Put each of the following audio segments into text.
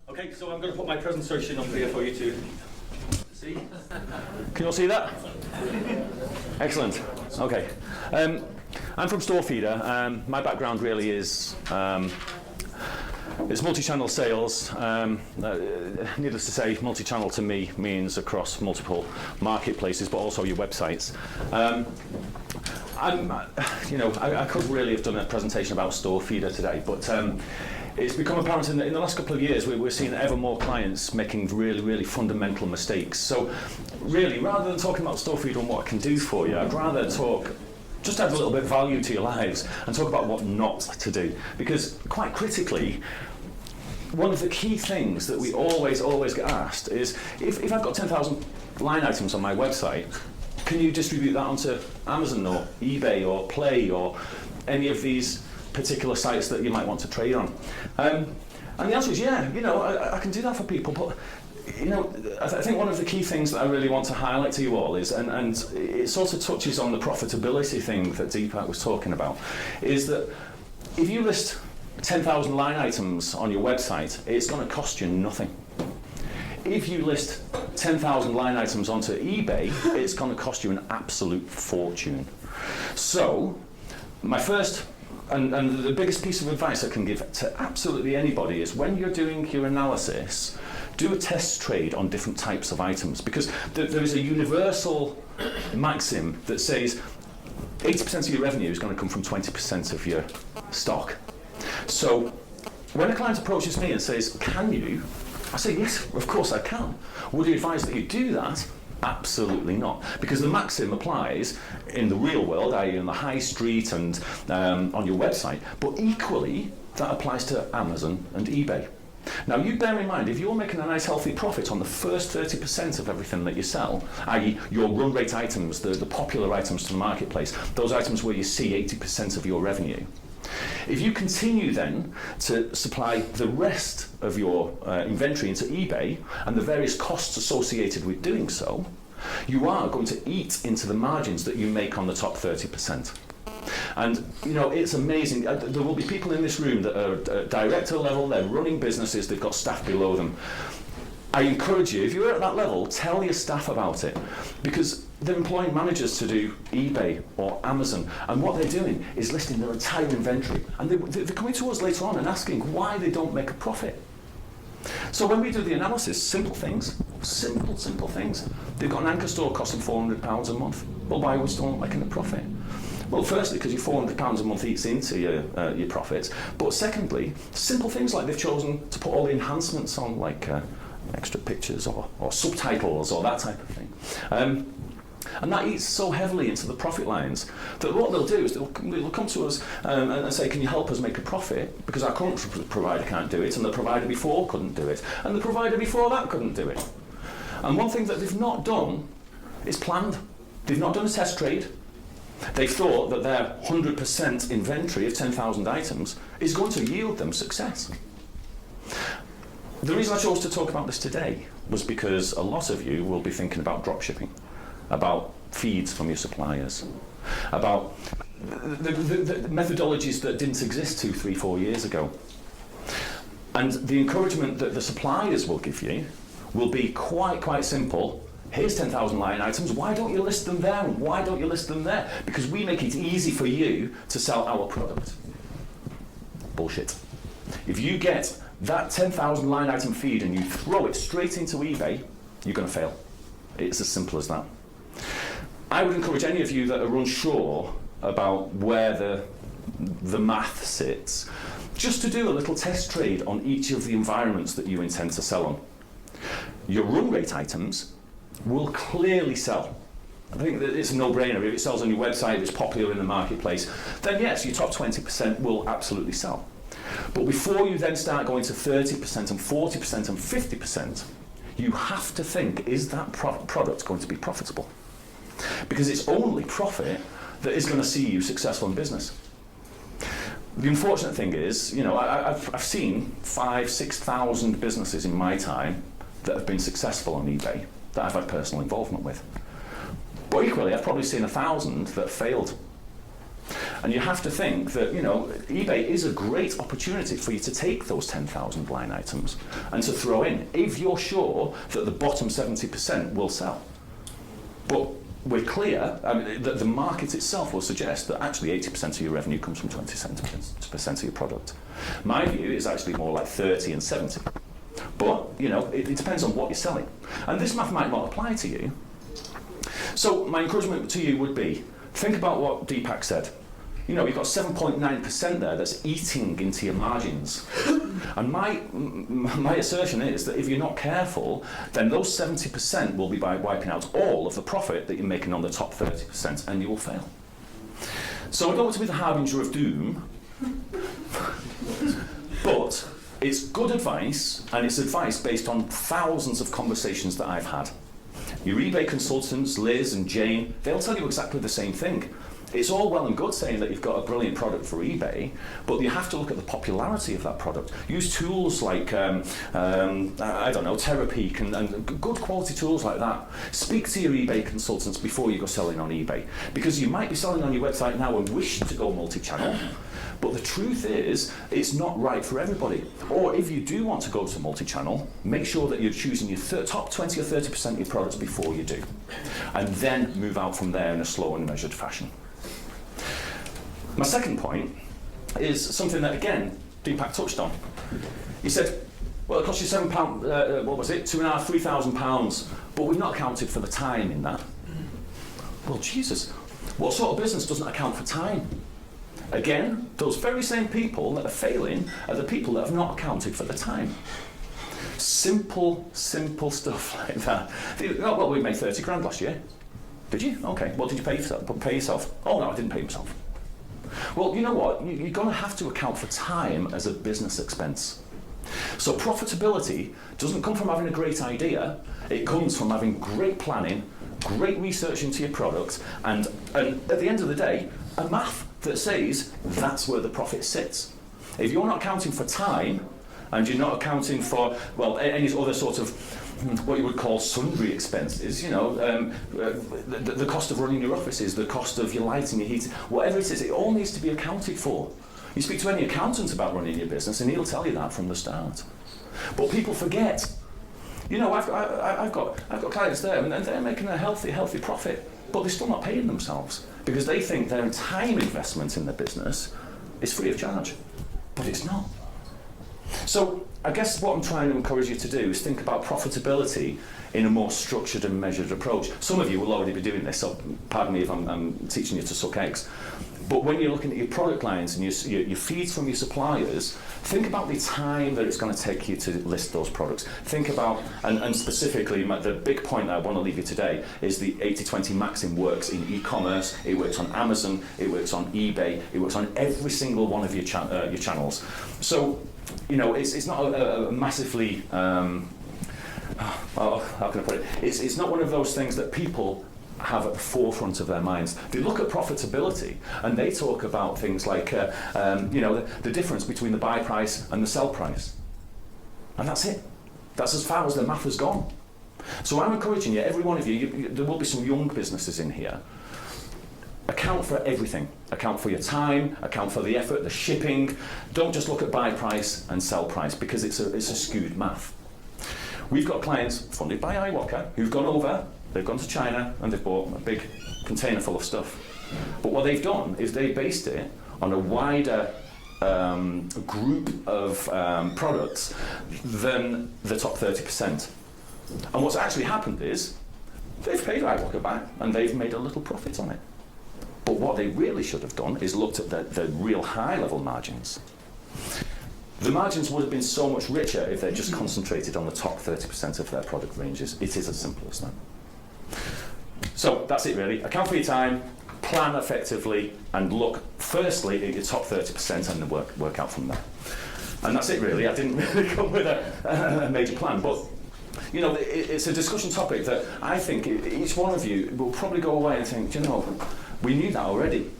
Okay, so I'm going to put my presentation up here for you to see. Can you all see that? Excellent. Okay. I'm from Storefeeder. My background really is it's multi-channel sales. Needless to say, multi-channel to me means across multiple marketplaces, but also your websites. I could really have done a presentation about Storefeeder today, but it's become apparent in the last couple of years we're seeing ever more clients making really fundamental mistakes. So really, rather than talking about Storefeeder and what I can do for you, I'd rather just add a little bit of value to your lives and talk about what not to do. Because quite critically, one of the key things that we always get asked is, if I've got 10,000 line items on my website, can you distribute that onto Amazon or eBay or Play or any of these particular sites that you might want to trade on? And the answer is yeah, I can do that for people, but I think one of the key things that I really want to highlight to you all is, and it sort of touches on the profitability thing that Deepak was talking about, is that if you list 10,000 line items on your website, it's going to cost you nothing. If you list 10,000 line items onto eBay, it's going to cost you an absolute fortune. So, my first and the biggest piece of advice I can give to absolutely anybody is, when you're doing your analysis, do a test trade on different types of items, because there is a universal maxim that says 80% of your revenue is going to come from 20% of your stock. So when a client approaches me and says, can you? I say, yes, of course I can. Would you advise that you do that? Absolutely not, because the maxim applies in the real world, i.e. in the high street and on your website, but equally that applies to Amazon and eBay. Now you bear in mind, if you're making a nice healthy profit on the first 30% of everything that you sell, i.e. your run rate items, the popular items to the marketplace, those items where you see 80% of your revenue, if you continue then to supply the rest of your inventory into eBay and the various costs associated with doing so, you are going to eat into the margins that you make on the top 30%. And it's amazing. There will be people in this room that are at director level, they're running businesses, they've got staff below them. I encourage you, if you're at that level, tell your staff about it, because they're employing managers to do eBay or Amazon, and what they're doing is listing their entire inventory, and they're coming to us later on and asking why they don't make a profit. So when we do the analysis, simple things, simple things. They've got an anchor store costing £400 a month. Well, why are we still not making a profit? Well, firstly, because your £400 a month eats into your profits, but secondly, simple things like they've chosen to put all the enhancements on, like extra pictures or subtitles or that type of thing. And that eats so heavily into the profit lines that what they'll do is they'll come to us and say, can you help us make a profit? Because our current provider can't do it, and the provider before couldn't do it, and the provider before that couldn't do it. And one thing that they've not done is planned. They've not done a test trade. They thought that their 100% inventory of 10,000 items is going to yield them success. The reason I chose to talk about this today was because a lot of you will be thinking about dropshipping, about feeds from your suppliers, about the methodologies that didn't exist 2, 3, 4 years ago. And the encouragement that the suppliers will give you will be quite simple. Here's 10,000 line items, why don't you list them there? And why don't you list them there? Because we make it easy for you to sell our product. Bullshit. If you get that 10,000 line item feed and you throw it straight into eBay, you're going to fail. It's as simple as that. I would encourage any of you that are unsure about where the math sits, just to do a little test trade on each of the environments that you intend to sell on. Your run rate items will clearly sell. I think that it's a no-brainer. If it sells on your website, if it's popular in the marketplace, then yes, your top 20% will absolutely sell. But before you then start going to 30% and 40% and 50%, you have to think, is that product going to be profitable? Because it's only profit that is going to see you successful in business. The unfortunate thing is, I've seen 5,000, 6,000 businesses in my time that have been successful on eBay that I've had personal involvement with. But equally, I've probably seen 1,000 that failed. And you have to think that, eBay is a great opportunity for you to take those 10,000 line items and to throw in, if you're sure that the bottom 70% will sell. But we're clear that the market itself will suggest that actually 80% of your revenue comes from 20% of your product. My view is actually more like 30 and 70. But, it depends on what you're selling. And this math might not apply to you. So my encouragement to you would be, think about what Deepak said. You've got 7.9% there that's eating into your margins. And my assertion is that if you're not careful, then those 70% will be by wiping out all of the profit that you're making on the top 30%, and you will fail. So I don't want to be the harbinger of doom, but it's good advice, and it's advice based on thousands of conversations that I've had. Your eBay consultants, Liz and Jane, they'll tell you exactly the same thing. It's all well and good saying that you've got a brilliant product for eBay, but you have to look at the popularity of that product. Use tools like, Terapeak and good quality tools like that. Speak to your eBay consultants before you go selling on eBay, because you might be selling on your website now and wish to go multi-channel, but the truth is, it's not right for everybody. Or if you do want to go to multi-channel, make sure that you're choosing your top 20 or 30% of your products before you do, and then move out from there in a slow and measured fashion. My second point is something that, again, Deepak touched on. He said, well, it cost you £7, £2,500, £3,000, but we've not accounted for the time in that. Well, Jesus, what sort of business doesn't account for time? Again, those very same people that are failing are the people that have not accounted for the time. Simple stuff like that. Oh, well, we made 30 grand last year. Did you? Okay, what did you pay yourself? Oh, no, I didn't pay myself. Well, you know what? You're going to have to account for time as a business expense. So profitability doesn't come from having a great idea. It comes from having great planning, great research into your product, and at the end of the day, a math that says that's where the profit sits. If you're not accounting for time, and you're not accounting for, well, any other sort of what you would call sundry expenses, the cost of running your offices, the cost of your lighting, your heating, whatever it is, it all needs to be accounted for. You speak to any accountant about running your business and he'll tell you that from the start. But people forget. I've got clients there and they're making a healthy profit, but they're still not paying themselves because they think their time investment in the business is free of charge, but it's not. So I guess what I'm trying to encourage you to do is think about profitability in a more structured and measured approach. Some of you will already be doing this, so pardon me if I'm teaching you to suck eggs. But when you're looking at your product lines and your feeds from your suppliers, think about the time that it's going to take you to list those products. Think about, and specifically, the big point that I want to leave you today is the 80-20 maxim works in e-commerce, it works on Amazon, it works on eBay, it works on every single one of your channels. So, it's not a massively, how can I put it? It's not one of those things that people have at the forefront of their minds. They look at profitability and they talk about things like, the difference between the buy price and the sell price. And that's it. That's as far as the math has gone. So I'm encouraging you, every one of you, there will be some young businesses in here. Account for everything. Account for your time, account for the effort, the shipping. Don't just look at buy price and sell price because it's a skewed math. We've got clients funded by IWOCA who've gone over, they've gone to China and they've bought a big container full of stuff. But what they've done is they based it on a wider group of products than the top 30%. And what's actually happened is they've paid IWOCA back and they've made a little profit on it. But what they really should have done is looked at the real high-level margins. The margins would have been so much richer if they just concentrated on the top 30% of their product ranges. It is as simple as that. So that's it really. Account for your time, plan effectively, and look firstly at your top 30% and then work out from there. And that's it really. I didn't really come with a major plan, but it's a discussion topic that I think each one of you will probably go away and think, we knew that already.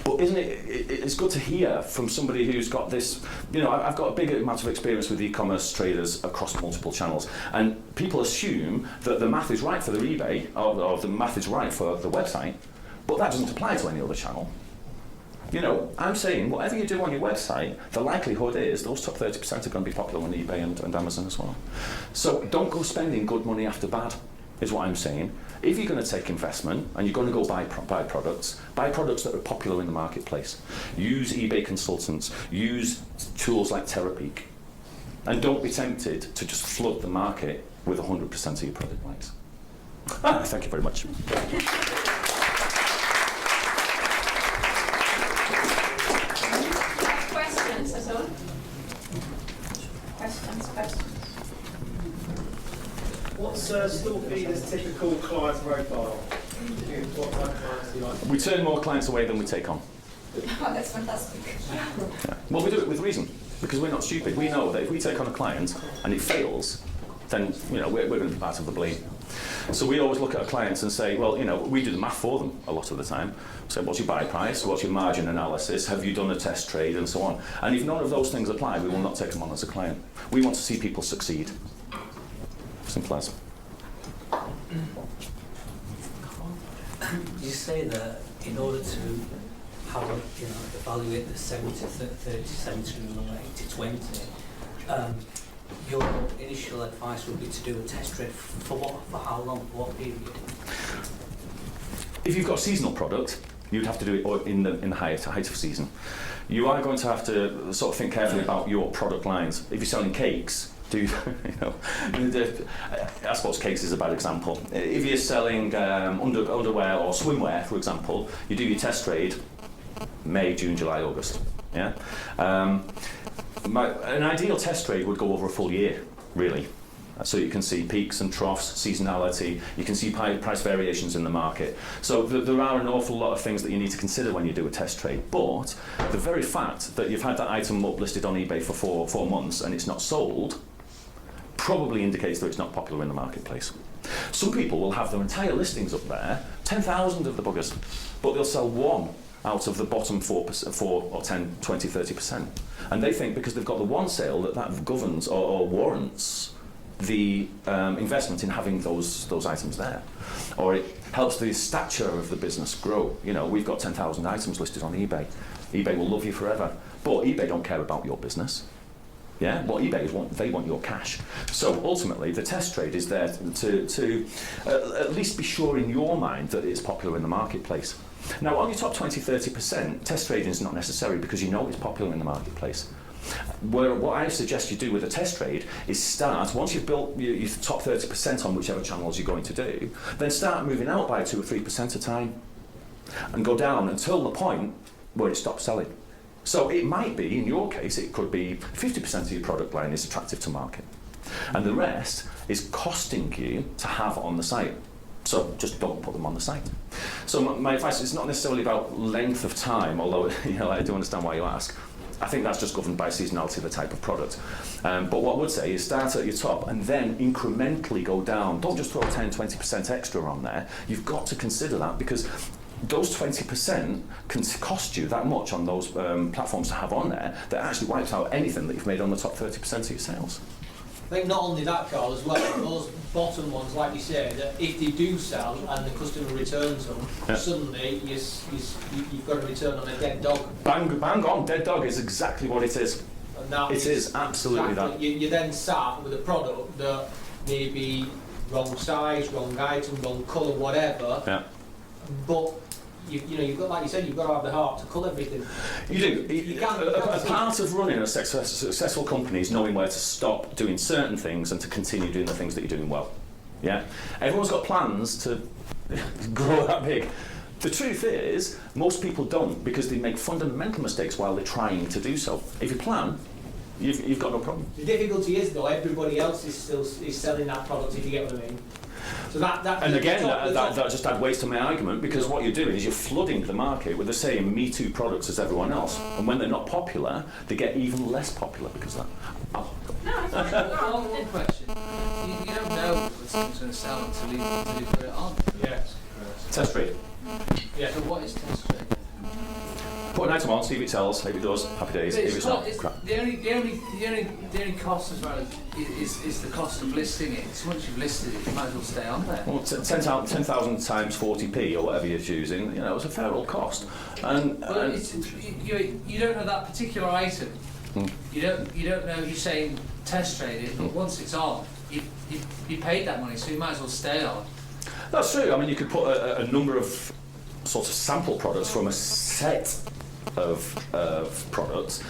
But isn't it's good to hear from somebody who's got this, I've got a big amount of experience with e-commerce traders across multiple channels, and people assume that the math is right for the eBay, or the math is right for the website, but that doesn't apply to any other channel. You know, I'm saying whatever you do on your website, the likelihood is those top 30% are going to be popular on eBay and Amazon as well. So don't go spending good money after bad, is what I'm saying. If you're going to take investment and you're going to go buy products that are popular in the marketplace. Use eBay consultants, use tools like Terapeak, and don't be tempted to just flood the market with 100% of your product lines. Thank you very much. Questions at all? Questions? What's Storefeeder's typical client profile? What type of clients do you like? We turn more clients away than we take on. Oh, that's fantastic. Yeah. Well, we do it with reason, because we're not stupid. We know that if we take on a client and it fails, then we're going to be part of the blame. So we always look at our clients and say, well, we do the math for them a lot of the time. So what's your buy price? What's your margin analysis? Have you done a test trade? And so on. And if none of those things apply, we will not take them on as a client. We want to see people succeed. Simple as. You say that in order to have evaluate the 70-30, 70 rule, 80-20, your initial advice would be to do a test trade for how long, for what period? If you've got a seasonal product, you'd have to do it in the height of season. You are going to have to sort of think carefully about your product lines. If you're selling cakes, I suppose cakes is a bad example. If you're selling underwear or swimwear, for example, you do your test trade May, June, July, August. Yeah. An ideal test trade would go over a full year, really. So you can see peaks and troughs, seasonality, you can see price variations in the market. So there are an awful lot of things that you need to consider when you do a test trade. But the very fact that you've had that item up listed on eBay for four months and it's not sold probably indicates that it's not popular in the marketplace. Some people will have their entire listings up there, 10,000 of the buggers, but they'll sell one out of the bottom 4 or 10, 20, 30%. And they think because they've got the one sale that governs or warrants the investment in having those items there. Or it helps the stature of the business grow. We've got 10,000 items listed on eBay. eBay will love you forever. But eBay don't care about your business. Yeah, what eBay they want your cash. So ultimately, the test trade is there to at least be sure in your mind that it's popular in the marketplace. Now, on your top 20, 30%, test trading is not necessary because you know it's popular in the marketplace. What I suggest you do with a test trade is start, once you've built your top 30% on whichever channels you're going to do, then start moving out by 2 or 3% at a time and go down until the point where it stops selling. So it might be, in your case, it could be 50% of your product line is attractive to market. And the rest is costing you to have on the site. So just don't put them on the site. So my advice is not necessarily about length of time, although I do understand why you ask. I think that's just governed by seasonality of the type of product. But what I would say is start at your top and then incrementally go down. Don't just throw 10, 20% extra on there. You've got to consider that because those 20% can cost you that much on those platforms to have on there that actually wipes out anything that you've made on the top 30% of your sales. I think not only that, Carl, as well, those bottom ones, like you say, that if they do sell and the customer returns them, suddenly you've got a return on a dead dog. Bang on, dead dog is exactly what it is. And it is absolutely that. You then sat with a product that may be wrong size, wrong item, wrong colour, whatever, but you've got, like you said, you've got to have the heart to cull everything. You do. You can't a part of running a successful company is knowing where to stop doing certain things and to continue doing the things that you're doing well. Yeah, everyone's got plans to grow that big. The truth is, most people don't because they make fundamental mistakes while they're trying to do so. If you plan, you've got no problem. The difficulty is though, everybody else is still selling that product. If you get what I mean. So that just adds weight to my argument because what you're doing is you're flooding the market with the same Me Too products as everyone else, and when they're not popular, they get even less popular because of that. One question. You don't know if something's going to sell until you put it on. Yes. Test trade. Yeah. So what is test trade? Put an item on, see if it sells. If it does, happy days. If it's not, crap. The only cost as well is the cost of listing it. So once you've listed it, you might as well stay on there. Well, 10,000 times 40p or whatever you're choosing, you know, it's a fair old cost. And You don't know that particular item. You don't know. You're saying test trade it, but once it's on, you paid that money, so you might as well stay on. that's true. I mean, you could put a number of sort of sample products from a set of products,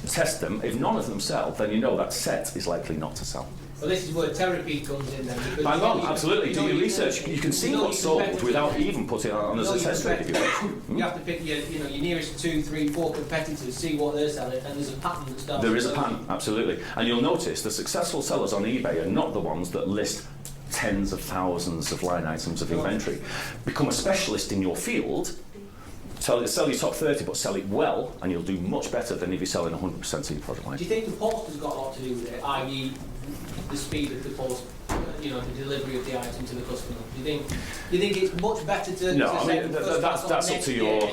test them. If none of them sell, then you know that set is likely not to sell. Well, this is where therapy comes in then. Because Bang on, absolutely. Do your research. You can see what's sold without even putting it on as a test trade if you wish. You have to pick your nearest 2, 3, 4 competitors, see what they're selling, and there's a pattern that starts. There is a pattern, absolutely. And you'll notice the successful sellers on eBay are not the ones that list tens of thousands of line items of inventory. Become a specialist in your field, sell your top 30, but sell it well, and you'll do much better than if you're selling 100% of your product line. Do you think the post has got a lot to do with it, i.e. the speed of the post, the delivery of the item to the customer? Do you think it's much better to No, I send mean, first that's class up next to year your...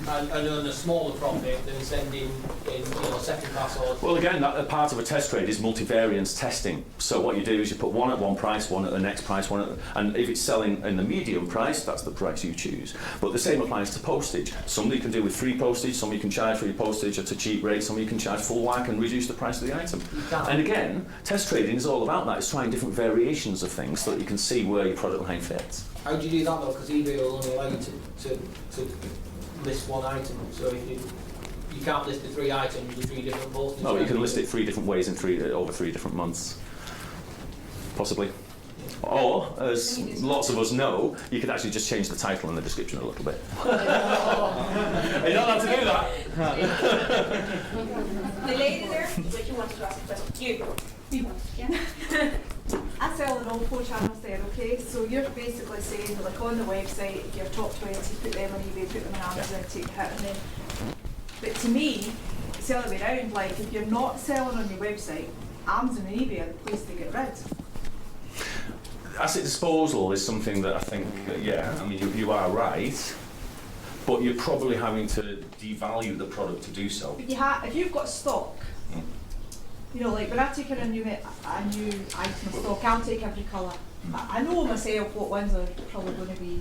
and earn a smaller profit than sending in second class orders? Well, again, that part of a test trade is multivariance testing. So what you do is you put one at one price, one at the next price, and if it's selling in the medium price, that's the price you choose. But the same applies to postage. Somebody can do with free postage, somebody can charge for your postage at a cheap rate, somebody can charge full whack and reduce the price of the item. And again, test trading is all about that. It's trying different variations of things so that you can see where your product line fits. How do you do that though? Because eBay will only allow you to list one item. So if you can't list the 3 items with 3 different posts. No, you can list it 3 different ways in over 3 different months, possibly. Or, as lots of us know, you could actually just change the title and the description a little bit. You're not allowed to do that. The lady there, would you want to ask a question? I sell on all 4 channels there, okay? So you're basically saying, like on the website, if your top 20, put them on eBay, put them on Amazon, take a hit, and then... But to me, it's the other way around, like if you're not selling on your website, Amazon and eBay are the place to get rid. Asset disposal is something that I think, I mean, you are right, but you're probably having to devalue the product to do so. But if you've got stock, like when I take in a new item of stock, I'll take every colour. I know myself what ones are probably going to be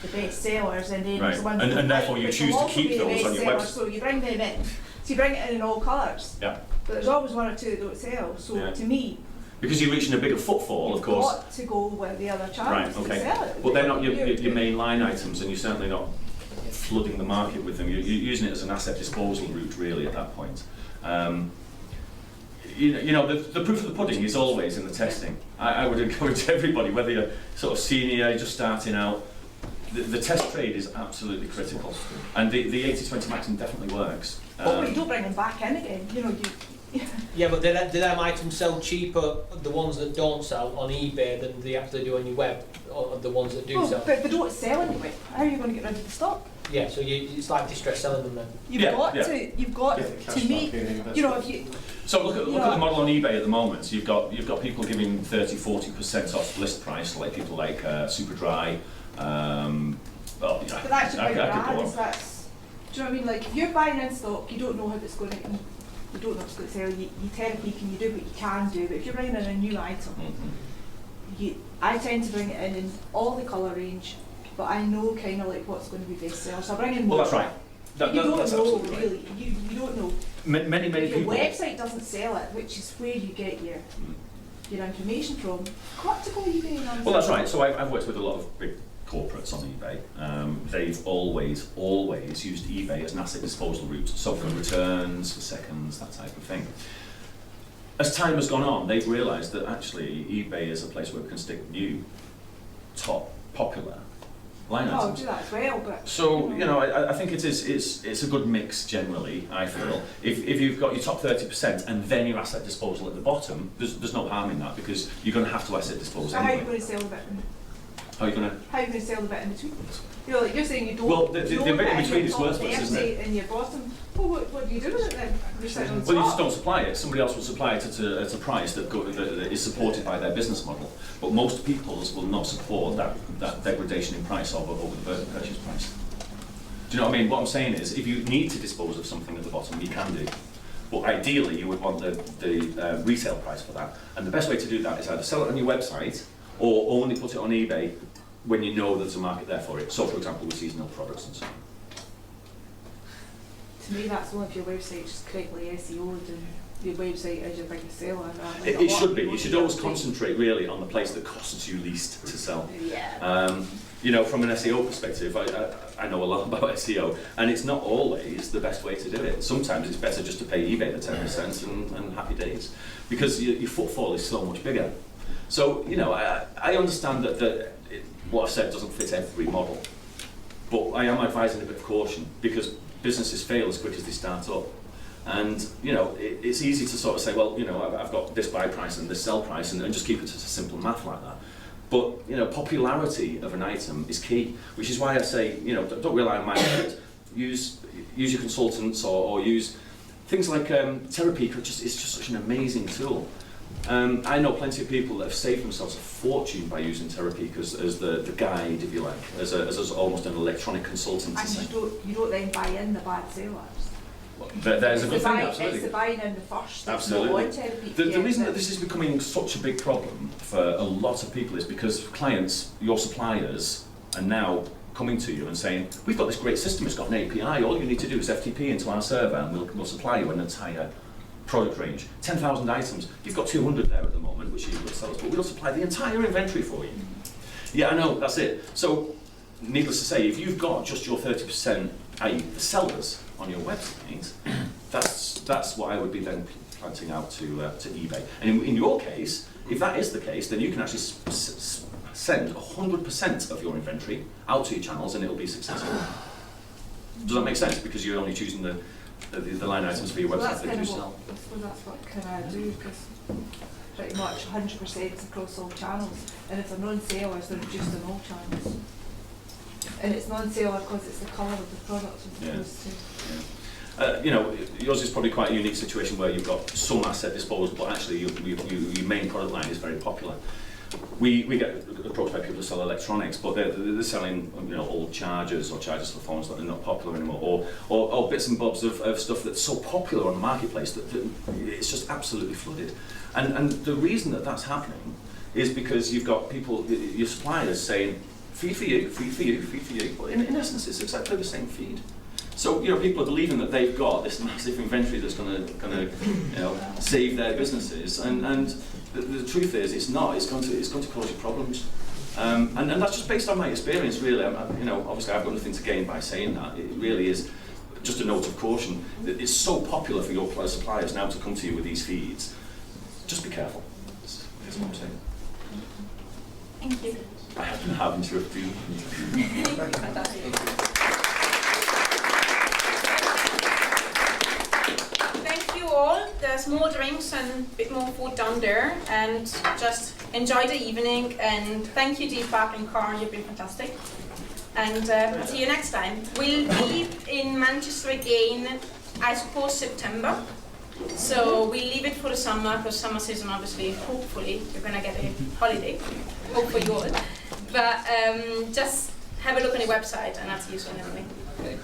the best sellers, and then the ones and therefore you choose to keep those on your website. So you bring them in. So you bring it in all colours. Yeah. But there's always 1 or 2 that don't sell. So to me, because you're reaching a bigger footfall, of course. You've got to go where the other channels to sell it. But they're not your main line items, and you're certainly not flooding the market with them. You're using it as an asset disposal route, really, at that point. The proof of the pudding is always in the testing. I would encourage everybody, whether you're sort of senior, just starting out, the test trade is absolutely critical. And the 80-20 maximum definitely works. But you don't bring them back in again. Yeah, but do them items sell cheaper, the ones that don't sell, on eBay than they actually do on your web, or the ones that do sell? But they don't sell anyway. How are you going to get rid of the stock? Yeah, so it's like distress selling them then. You've got to make, if you... So look at the model on eBay at the moment. So you've got people giving 30-40% off list price, like people like Superdry. But that's your big brands. Do you know what I mean? Like if you're buying in stock, you don't know how it's going to. You don't know if it's going to sell. You technically can do what you can do, but if you're bringing in a new item, I tend to bring it in all the colour range, but I know kind of like what's going to be best seller. So I bring in more. Well, that's right. You don't that's know right. really. You don't know. Many If your people. website doesn't sell it, which is where you get your information from. Got to go eBay and Amazon. Well, that's right. So I've worked with a lot of big corporates on eBay. They've always used eBay as an asset disposal route, so for returns, for seconds, that type of thing. As time has gone on, they've realised that actually eBay is a place where we can stick new, top, popular line items. I'll do that as well, but... So, I think it's a good mix generally, I feel. If you've got your top 30% and then your asset disposal at the bottom, there's no harm in that, because you're going to have to asset dispose So how are you anyway. going to sell the bit? How are you going to sell the bit in between? Like you're saying you don't. Well, the bit in between is top worthless, isn't it? In your bottom. Well, what do you do with it then? You're sitting on Well, you top. just don't supply it. Somebody else will supply it at a price that is supported by their business model. But most people's will not support that degradation in price over the purchase price. Do you know what I mean? What I'm saying is, if you need to dispose of something at the bottom, you can do. But ideally, you would want the retail price for that. And the best way to do that is either sell it on your website or only put it on eBay when you know there's a market there for it. So, for example, with seasonal products and so on. To me, that's one of your websites correctly SEO'd and your website is your biggest seller. It should be. You should always concentrate really on the place that costs you least to sell. Yeah. You know, from an SEO perspective, I know a lot about SEO, and it's not always the best way to do it. Sometimes it's better just to pay eBay the 10% and happy days, because your footfall is so much bigger. So, you know, I understand that what I've said doesn't fit every model, but I am advising a bit of caution, because businesses fail as quick as they start up. And, you know, it's easy to sort of say, well, you know, I've got this buy price and this sell price, and just keep it to simple math like that. But, you know, popularity of an item is key, which is why I say, you know, don't rely on my word. Use your consultants or use things like Therapy. It's just such an amazing tool. I know plenty of people that have saved themselves a fortune by using Therapy as the guide, if you like, as almost an electronic consultant. And you don't then buy in the bad sellers. There's a good thing, absolutely. It's the buying in the first. Absolutely. The reason that this is becoming such a big problem for a lot of people is because clients, your suppliers, are now coming to you and saying, we've got this great system, it's got an API, all you need to do is FTP into our server and we'll supply you an entire product range. 10,000 items, you've got 200 there at the moment, which you will sell us, but we'll supply the entire inventory for you. Yeah, I know, that's it. So, needless to say, if you've got just your 30%, i.e. the sellers, on your website, that's what I would be then planting out to eBay. And in your case, if that is the case, then you can actually send 100% of your inventory out to your channels, and it'll be successful. Does that make sense? Because you're only choosing the line items for your website that you sell. Well, that's what can I do, because pretty much 100% across all channels, and if they're non-sellers, they're just on all channels. And it's non-seller because it's the colour of the product as opposed to... Yeah. You know, yours is probably quite a unique situation where you've got some asset disposal, but actually your main product line is very popular. We get approached by people to sell electronics, but they're selling, you know, old chargers or chargers for phones that are not popular anymore, or bits and bobs of stuff that's so popular on the marketplace that it's just absolutely flooded. And the reason that that's happening is because you've got people, your suppliers saying, feed for you, feed for you, feed for you. But in essence, it's exactly the same feed. So, you know, people are believing that they've got this massive inventory that's going to you know, save their businesses, and the truth is, it's not. It's going to cause you problems. And that's just based on my experience, really. You know, obviously, I've got nothing to gain by saying that. It really is just a note of caution. It's so popular for your suppliers now to come to you with these feeds. Just be careful. That's what I'm saying. Thank you. I have been having to do. Fantastic. Thank you all. There's more drinks and a bit more food down there, and just enjoy the evening. And thank you, Deepak and Karl. You've been fantastic. And I'll see you next time. We'll be in Manchester again, I suppose, September. So we leave it for the summer, because summer season, obviously, hopefully, you're going to get a holiday. Hope for you all. But just have a look on the website, and I'll see you soon, Emily. Okay.